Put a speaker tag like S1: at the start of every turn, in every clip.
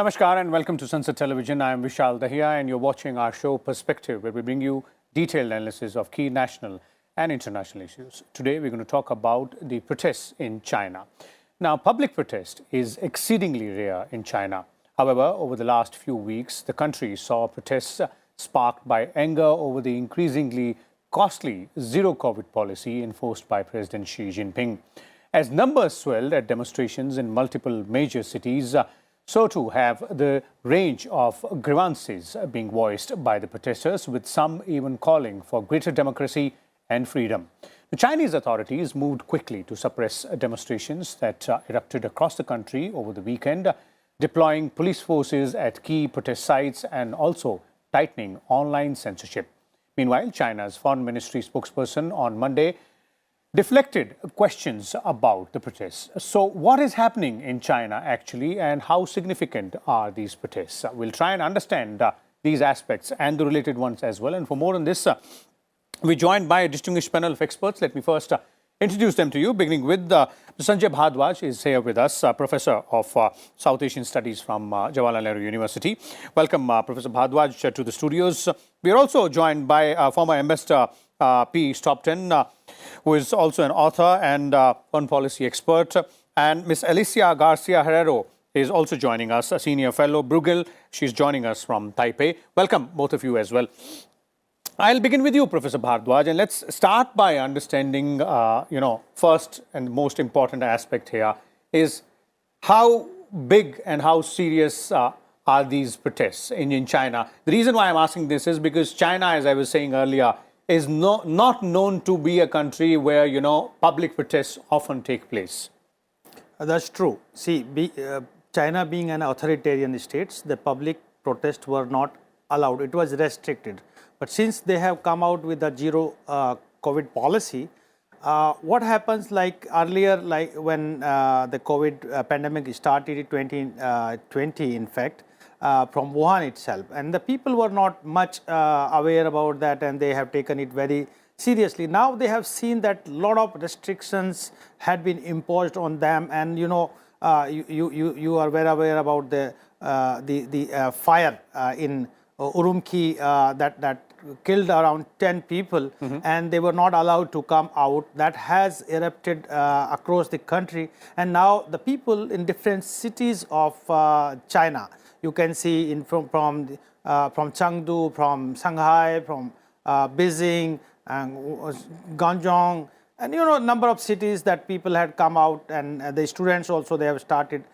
S1: Namaskar and welcome to Sansad Television. I am Vishal Dahiya and you're watching our show Perspective, where we bring you detailed analysis of key national and international issues. Today we're going to talk about the protests in China. Now, public protest is exceedingly rare in China. However, over the last few weeks, the country saw protests sparked by anger over the increasingly costly zero-COVID policy enforced by President Xi Jinping. As numbers swelled at demonstrations in multiple major cities, so too have the range of grievances being voiced by the protesters, with some even calling for greater democracy and freedom. The Chinese authorities moved quickly to suppress demonstrations that erupted across the country over the weekend, deploying police forces at key protest sites and also tightening online censorship. Meanwhile, China's Foreign Ministry spokesperson on Monday deflected questions about the protests. So what is happening in China actually, and how significant are these protests? We'll try and understand these aspects and the related ones as well. And for more on this, we're joined by a distinguished panel of experts. Let me first introduce them to you, beginning with Sanjay Bhardwaj is here with us, Professor of South Asian Studies from Jawaharlal Nehru University. Welcome, Professor Bhardwaj, to the studios. We are also joined by former Ambassador P. Stopton, who is also an author and foreign policy expert. And Ms. Alicia Garcia Herrero is also joining us, a senior fellow, Bruegel. She's joining us from Taipei. Welcome, both of you as well. I'll begin with you, Professor Bhardwaj, and let's start by understanding, first and most important aspect here is how big and how serious are these protests in China. The reason why I'm asking this is because China, as I was saying earlier, is not known to be a country where, public protests often take place.
S2: That's true. See, China being an authoritarian state, the public protests were not allowed. It was restricted. But since they have come out with the zero COVID policy, what happens like earlier, like when the COVID pandemic started in 2020, in fact, from Wuhan itself, and the people were not much aware about that, and they have taken it very seriously. Now they have seen that a lot of restrictions had been imposed on them, and you are very aware about the fire in Urumqi that killed around 10 people, and they were not allowed to come out. That has erupted across the country, and now the people in different cities of China, you can see from Chengdu, from Shanghai, from Beijing, and Guangzhou, and number of cities that people had come out, and the students also, they have started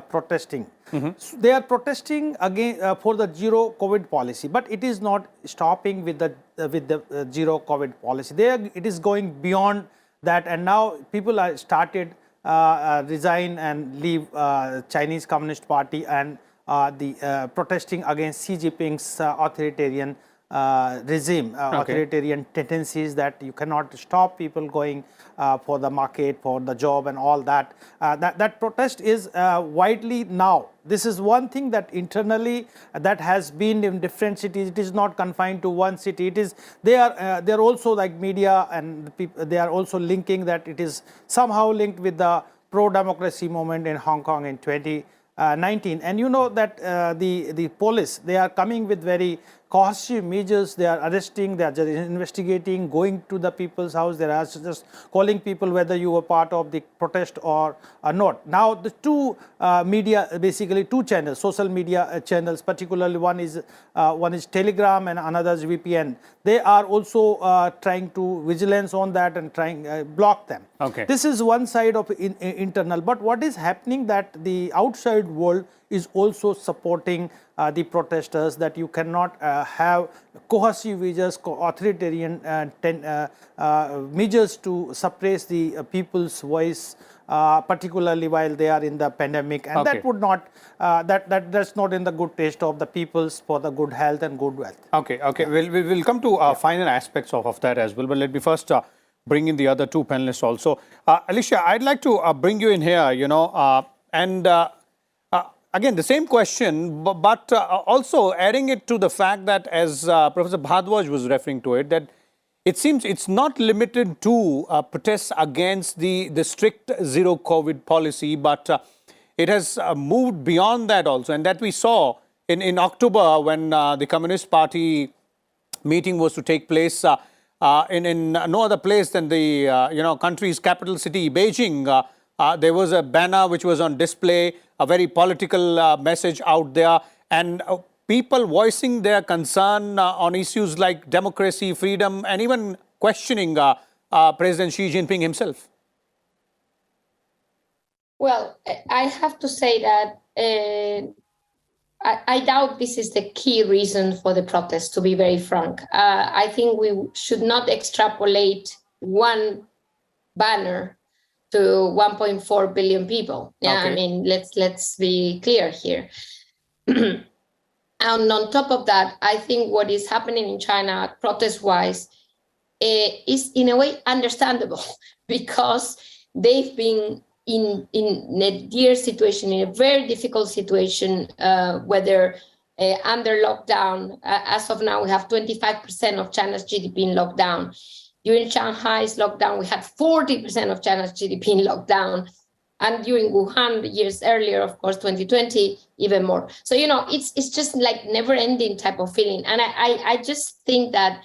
S2: protesting. So they are protesting again for the zero COVID policy, but it is not stopping with the zero COVID policy. It is going beyond that, and now people are started resign and leave Chinese Communist Party, and the protesting against Xi Jinping's authoritarian regime, authoritarian tendencies, that you cannot stop people going for the market, for the job and all that. That protest is widely now. This is one thing that internally that has been in different cities. It is not confined to one city. It is they are also like media, and the people, they are also linking that it is somehow linked with the pro-democracy movement in Hong Kong in 2019. And that the police, they are coming with very cautious measures. They are arresting, they are just investigating, going to the people's house. They are just calling people whether you were part of the protest or not. Now the two media, basically two channels, social media channels, particularly one is Telegram and another is VPN. They are also trying to vigilance on that and trying block them.
S1: Okay.
S2: This is one side of internal, but what is happening that the outside world is also supporting the protesters, that you cannot have coercive measures, authoritarian measures to suppress the people's voice, particularly while they are in the pandemic, and that would not that's not in the good taste of the people's for the good health and good wealth.
S1: Okay. Yeah. We'll come to final aspects of that as well, but let me first bring in the other two panelists also. Alicia, I'd like to bring you in here, and again, the same question, but also adding it to the fact that, as Professor Bhardwaj was referring to it, that it seems it's not limited to protests against the strict zero COVID policy, but it has moved beyond that also. And that we saw in October when the Communist Party meeting was to take place in no other place than the country's capital city, Beijing. There was a banner which was on display, a very political message out there, and people voicing their concern on issues like democracy, freedom, and even questioning President Xi Jinping himself.
S3: Well, I have to say that I doubt this is the key reason for the protest, to be very frank. I think we should not extrapolate one banner to 1.4 billion people. Yeah, okay. I mean, let's be clear here. And on top of that, I think what is happening in China, protest-wise, is in a way understandable because they've been in a dear situation, in a very difficult situation, whether under lockdown. As of now, we have 25% of China's GDP in lockdown. During Shanghai's lockdown, we had 40% of China's GDP in lockdown. And during Wuhan, years earlier, of course, 2020, even more. So, it's just like never-ending type of feeling. And I just think that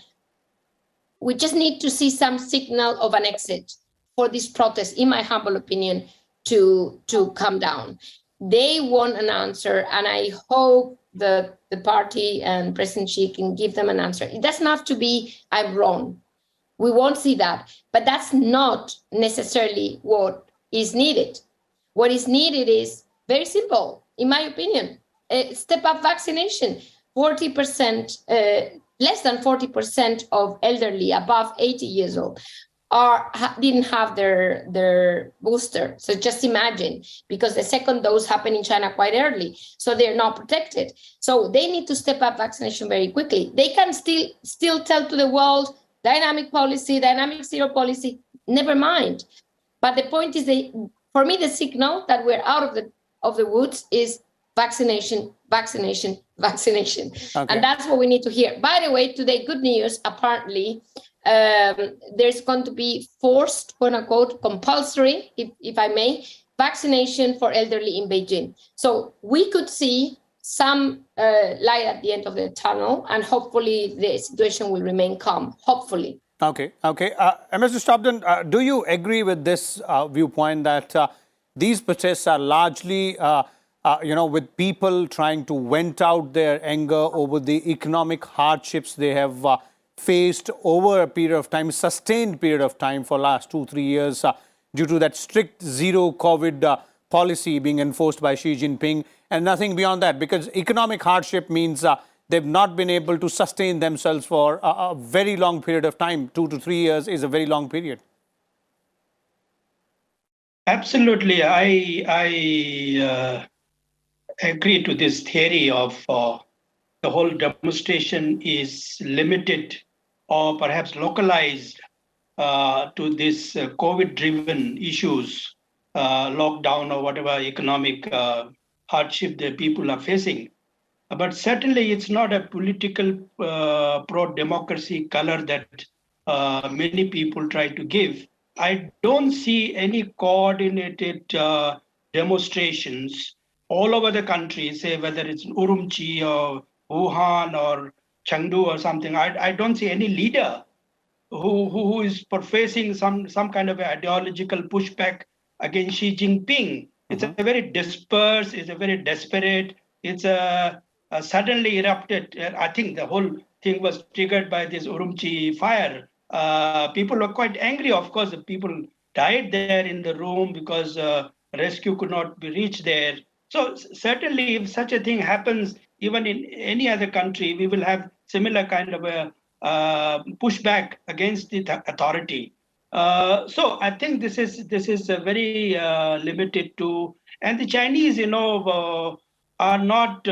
S3: we just need to see some signal of an exit for this protest, in my humble opinion, to come down. They want an answer, and I hope the party and President Xi can give them an answer. It doesn't have to be, I'm wrong. We won't see that, but that's not necessarily what is needed. What is needed is very simple, in my opinion. Step up vaccination. 40%, less than 40% of elderly above 80 years old didn't have their booster. So just imagine, because the second dose happened in China quite early, so they're not protected. So they need to step up vaccination very quickly. They can still tell to the world, dynamic policy, dynamic zero policy, never mind. But the point is, for me, the signal that we're out of the woods is vaccination, vaccination, vaccination. Okay. And that's what we need to hear. By the way, today, good news, apparently, there's going to be forced, quote unquote, compulsory, if I may, vaccination for elderly in Beijing. So we could see some light at the end of the tunnel, and hopefully the situation will remain calm, hopefully.
S1: Okay. Mr. Stobden, do you agree with this viewpoint that these protests are largely, with people trying to vent out their anger over the economic hardships they have faced over a period of time, sustained period of time for last 2-3 years due to that strict zero COVID policy being enforced by Xi Jinping, and nothing beyond that, because economic hardship means they've not been able to sustain themselves for a very long period of time. 2 to 3 years is a very long period.
S4: Absolutely. I agree to this theory of the whole demonstration is limited or perhaps localized to this COVID-driven issues, lockdown or whatever economic hardship the people are facing. But certainly it's not a political pro-democracy color that many people try to give. I don't see any coordinated demonstrations all over the country, say whether it's Urumqi or Wuhan or Chengdu or something. I don't see any leader who is facing some kind of ideological pushback against Xi Jinping. It's a very dispersed, it's a very desperate, it's a suddenly erupted. I think the whole thing was triggered by this Urumqi fire. People were quite angry. Of course, the people died there in the room because rescue could not be reached there. So certainly if such a thing happens, even in any other country, we will have similar kind of a pushback against the authority. So I think this is a very limited to, and the Chinese, are not,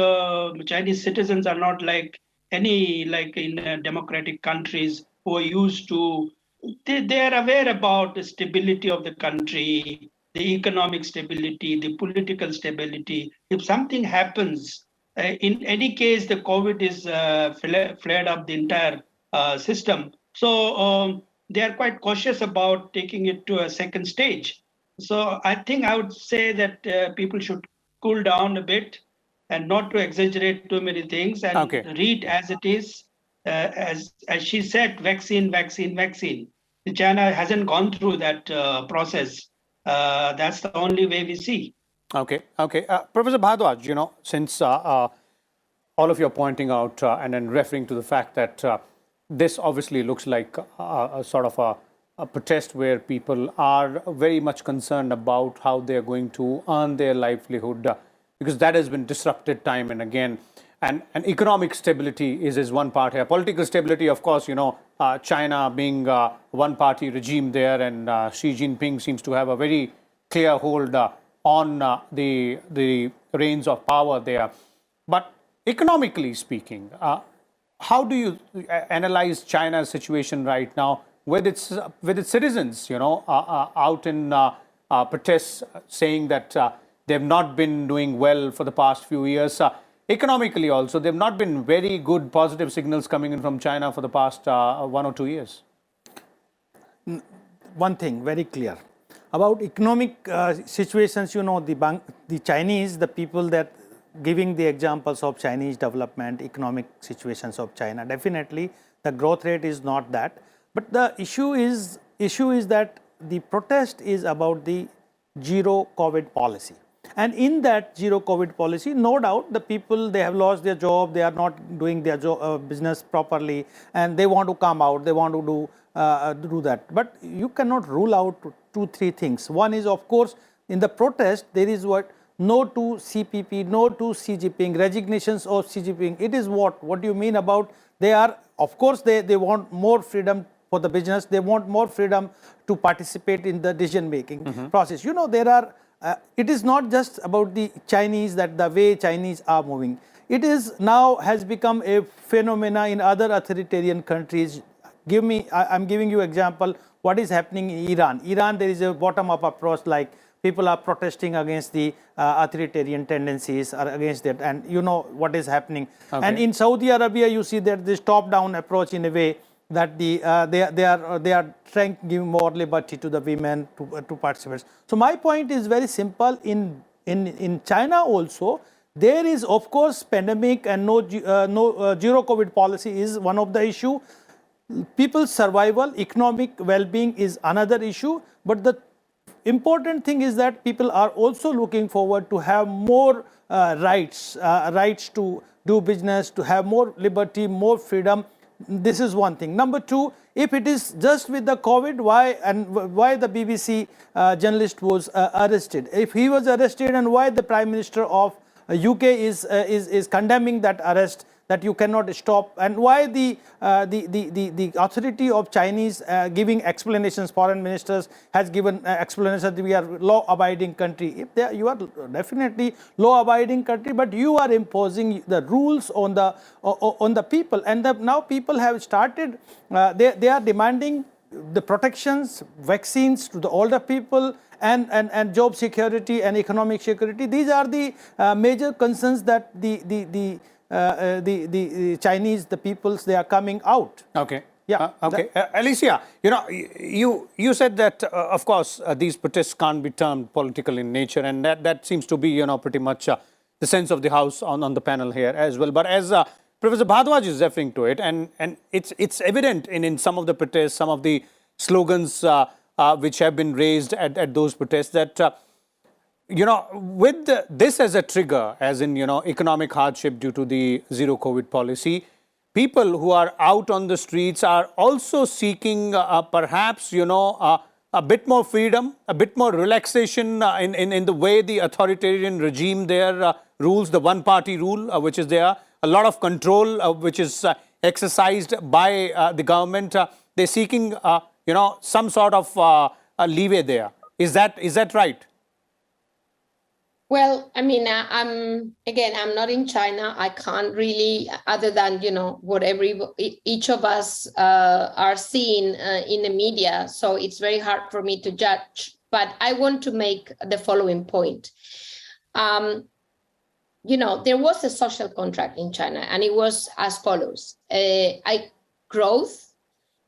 S4: Chinese citizens are not like in democratic countries who are used to, they are aware about the stability of the country, the economic stability, the political stability. If something happens, in any case, the COVID is flared up the entire system. So they are quite cautious about taking it to a second stage. So I think I would say that people should cool down a bit and not to exaggerate too many things and read as it is. As she said, vaccine, vaccine, vaccine. China hasn't gone through that process. That's the only way we see.
S1: Okay. Professor Bhardwaj, since all of you are pointing out and then referring to the fact that this obviously looks like a sort of a protest where people are very much concerned about how they're going to earn their livelihood because that has been disrupted time and again. And economic stability is one part here. Political stability, of course, China being a one-party regime there and Xi Jinping seems to have a very clear hold on the reins of power there. But economically speaking, how do you analyze China's situation right now with its citizens, out in protests saying that they've not been doing well for the past few years? Economically also, they've not been very good positive signals coming in from China for the past 1 or 2 years.
S2: One thing very clear about economic situations, the Chinese, the people that giving the examples of Chinese development, economic situations of China, definitely the growth rate is not that. But the issue is that the protest is about the zero COVID policy. And in that zero COVID policy, no doubt the people, they have lost their job, they are not doing their business properly, and they want to come out, they want to do that. But you cannot rule out 2-3 things. One is, of course, in the protest, there is what? No to CPP, no to Xi Jinping, resignations of Xi Jinping. It is what? What do you mean about they are, of course, they want more freedom for the business, they want more freedom to participate in the decision-making process. There are, it is not just about the Chinese, that the way Chinese are moving. It is now has become a phenomena in other authoritarian countries. I'm giving you example, what is happening in Iran. Iran, there is a bottom-up approach, like people are protesting against the authoritarian tendencies or against that, and what is happening. Okay. And in Saudi Arabia, you see that this top-down approach in a way that they are trying to give more liberty to the women to participate. So my point is very simple. In China also, there is of course pandemic and no zero COVID policy is one of the issue. People's survival, economic well-being is another issue. But the important thing is that people are also looking forward to have more rights to do business, to have more liberty, more freedom. This is one thing. Number two, if it is just with the COVID, why the BBC journalist was arrested? If he was arrested, and why the Prime Minister of UK is condemning that arrest, that you cannot stop, and why the authority of Chinese giving explanations, foreign ministers has given explanations that we are law-abiding country. If you are definitely law-abiding country, but you are imposing the rules on the people, and now people have started. They are demanding the protections, vaccines to the older people, and job security and economic security. These are the major concerns that the Chinese, the peoples, they are coming out.
S1: Okay.
S2: Yeah.
S1: Okay. Alicia, you said that, of course, these protests can't be termed political in nature, and that seems to be, pretty much the sense of the House on the panel here as well. But as Professor Bhardwaj is referring to it, and it's evident in some of the protests, some of the slogans which have been raised at those protests, that with this as a trigger, as in, economic hardship due to the zero COVID policy, people who are out on the streets are also seeking perhaps, a bit more freedom, a bit more relaxation in the way the authoritarian regime there rules, the one-party rule, which is there, a lot of control, which is exercised by the government. They're seeking, some sort of a leeway there. Is that right?
S3: Well, I mean, I'm not in China. I can't really, other than, whatever each of us are seeing in the media. So it's very hard for me to judge. But I want to make the following point. There was a social contract in China, and it was as follows. Growth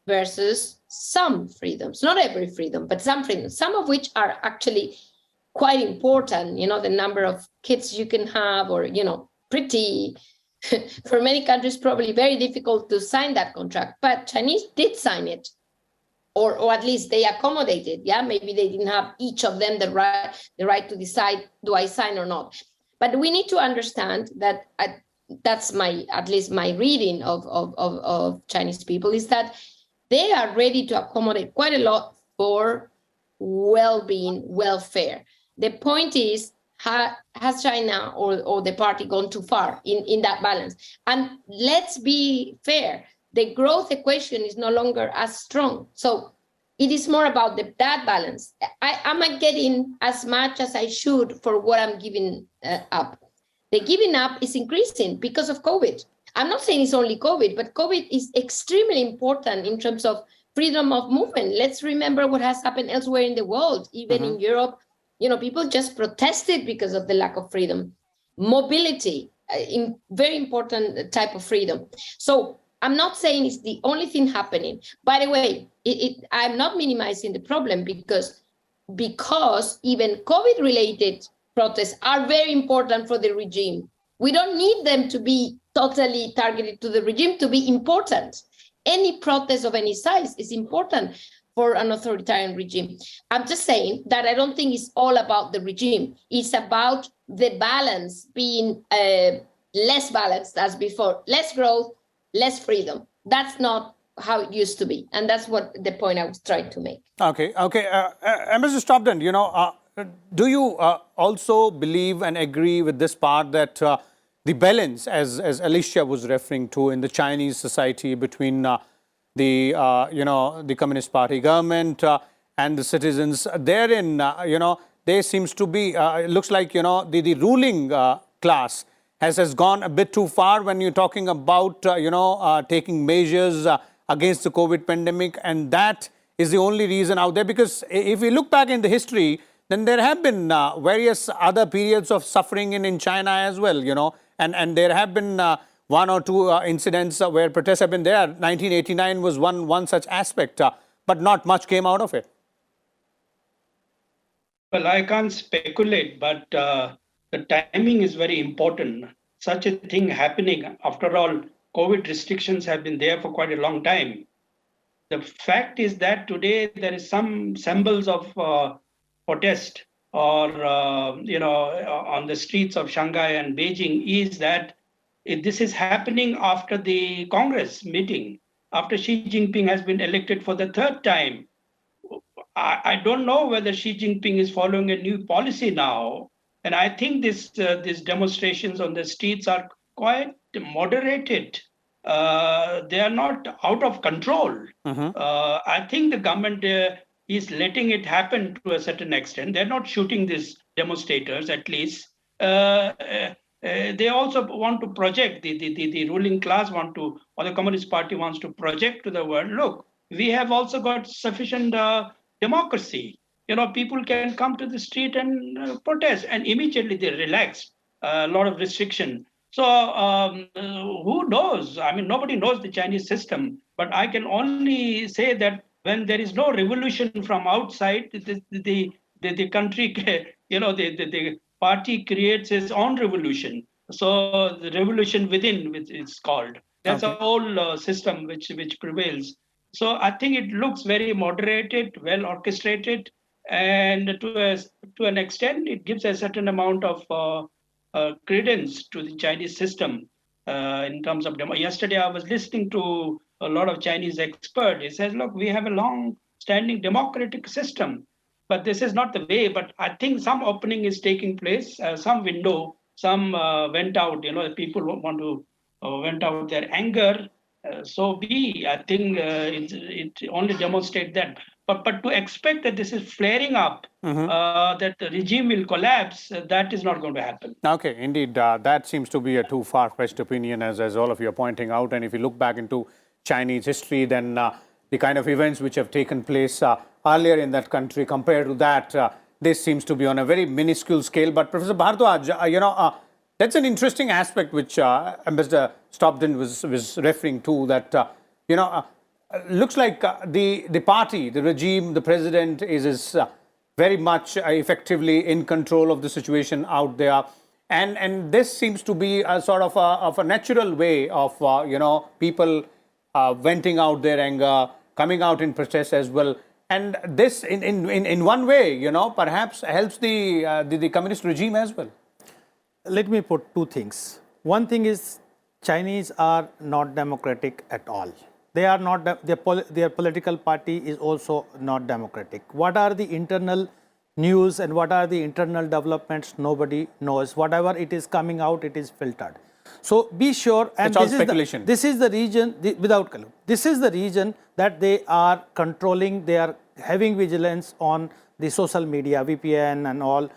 S3: versus some freedoms, not every freedom, but some freedoms, some of which are actually quite important, the number of kids you can have, or, pretty, for many countries, probably very difficult to sign that contract. But Chinese did sign it, or at least they accommodated. Yeah, maybe they didn't have each of them the right to decide, do I sign or not? But we need to understand that that's at least my reading of Chinese people, is that they are ready to accommodate quite a lot for well-being, welfare. The point is, has China or the party gone too far in that balance? And let's be fair, the growth equation is no longer as strong. So it is more about that balance. I'm not getting as much as I should for what I'm giving up. The giving up is increasing because of COVID. I'm not saying it's only COVID, but COVID is extremely important in terms of freedom of movement. Let's remember what has happened elsewhere in the world, even in Europe. People just protested because of the lack of freedom. Mobility, very important type of freedom. So I'm not saying it's the only thing happening. By the way, I'm not minimizing the problem, because even COVID-related protests are very important for the regime. We don't need them to be totally targeted to the regime to be important. Any protest of any size is important for an authoritarian regime. I'm just saying that I don't think it's all about the regime. It's about the balance being less balanced as before. Less growth, less freedom. That's not how it used to be. And that's what the point I was trying to make.
S1: Okay. Ambassador Stobden, do you also believe and agree with this part that the balance, as Alicia was referring to, in the Chinese society between the Communist Party government and the citizens, therein, there seems to be, it looks like, the ruling class has gone a bit too far when you're talking about, taking measures against the COVID pandemic, and that is the only reason out there. Because if we look back in the history, then there have been various other periods of suffering in China as well, and there have been one or two incidents where protests have been there. 1989 was one such aspect, but not much came out of it.
S4: Well, I can't speculate, but the timing is very important. Such a thing happening, after all, COVID restrictions have been there for quite a long time. The fact is that today there is some semblance of protest or, on the streets of Shanghai and Beijing, is that this is happening after the Congress meeting, after Xi Jinping has been elected for the third time. I don't know whether Xi Jinping is following a new policy now. And I think these demonstrations on the streets are quite moderated. They are not out of control. I think the government is letting it happen to a certain extent. They're not shooting these demonstrators, at least. They also want to project, the ruling class or the Communist Party wants to project to the world, look, we have also got sufficient democracy. People can come to the street and protest, and immediately they relax a lot of restriction. So who knows? I mean, nobody knows the Chinese system, but I can only say that when there is no revolution from outside, the country, the party creates its own revolution. So the revolution within, which is called, that's a whole system which prevails. So I think it looks very moderated, well orchestrated, and to an extent, it gives a certain amount of credence to the Chinese system in terms of yesterday I was listening to a lot of Chinese experts. He says, look, we have a long-standing democratic system, but this is not the way. But I think some opening is taking place, some window, some went out. People want to vent out their anger. I think it only demonstrates that. But to expect that this is flaring up, that the regime will collapse, that is not going to happen.
S1: Okay, indeed, that seems to be a too far-fetched opinion, as all of you are pointing out. And if you look back into Chinese history, then the kind of events which have taken place earlier in that country, compared to that, this seems to be on a very minuscule scale. But Professor Bhardwaj, that's an interesting aspect which Ambassador Stobden was referring to, that, looks like the party, the regime, the president is very much effectively in control of the situation out there. And this seems to be a sort of a natural way of, people venting out their anger, coming out in protest as well. And this, in one way, perhaps helps the communist regime as well.
S2: Let me put two things. One thing is Chinese are not democratic at all. They are not, their political party is also not democratic. What are the internal news and what are the internal developments? Nobody knows. Whatever it is coming out, it is filtered. So be sure, and
S1: it's all speculation.
S2: This is the region, without color, this is the region that they are controlling. They are having vigilance on the social media, VPN and all,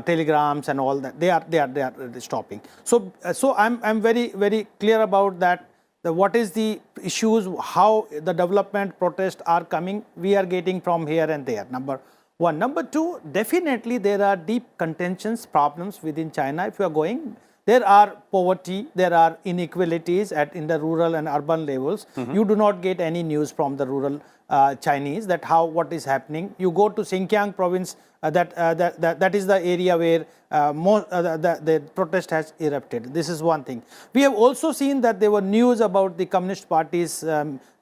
S2: telegrams and all that. They are stopping. So I'm very clear about that. What is the issues, how the development protests are coming, we are getting from here and there, number one. Number two, definitely there are deep contentions, problems within China. If you are going, there are poverty, there are inequalities in the rural and urban levels. You do not get any news from the rural Chinese that what is happening. You go to Xinjiang province, that is the area where the protest has erupted. This is one thing. We have also seen that there were news about the Communist Party's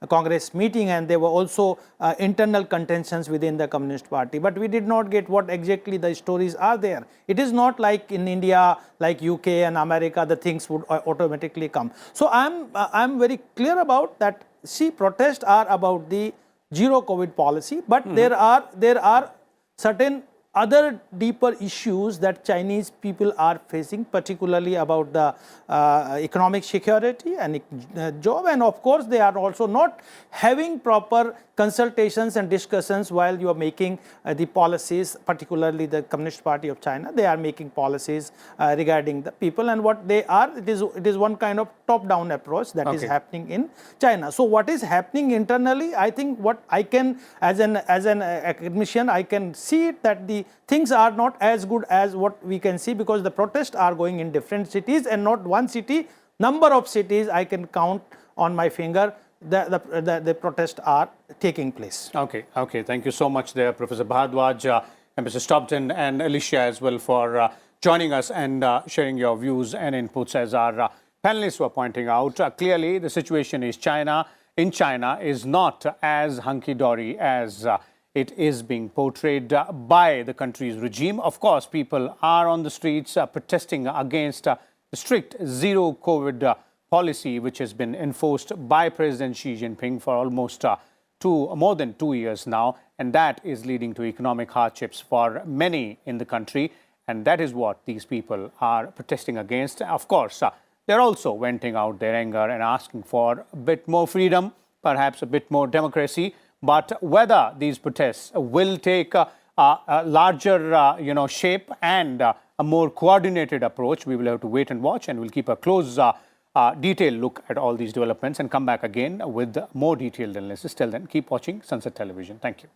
S2: Congress meeting, and there were also internal contentions within the Communist Party. But we did not get what exactly the stories are there. It is not like in India, like UK and America, the things would automatically come. So I'm very clear about that. See, protests are about the zero COVID policy, but there are certain other deeper issues that Chinese people are facing, particularly about the economic security and job. And of course, they are also not having proper consultations and discussions while you are making the policies, particularly the Communist Party of China. They are making policies regarding the people, and what they are, it is one kind of top-down approach that is happening in China. So what is happening internally, I think what I can, as an academician, I can see it that the things are not as good as what we can see, because the protests are going in different cities and not one city. Number of cities I can count on my finger. The protests are taking place.
S1: Okay. Thank you so much there, Professor Bhardwaj, and Mr. Stopton and Alicia as well for joining us and sharing your views and inputs. As our panelists were pointing out, clearly the situation in China is not as hunky-dory as it is being portrayed by the country's regime. Of course, people are on the streets protesting against the strict zero COVID policy which has been enforced by President Xi Jinping for almost more than 2 years now, and that is leading to economic hardships for many in the country, and that is what these people are protesting against. Of course, they're also venting out their anger and asking for a bit more freedom, perhaps a bit more democracy. But whether these protests will take a larger shape and a more coordinated approach, we will have to wait and watch, and we'll keep a close detailed look at all these developments and come back again with more detailed analysis. Till then, keep watching Sansad Television. Thank you.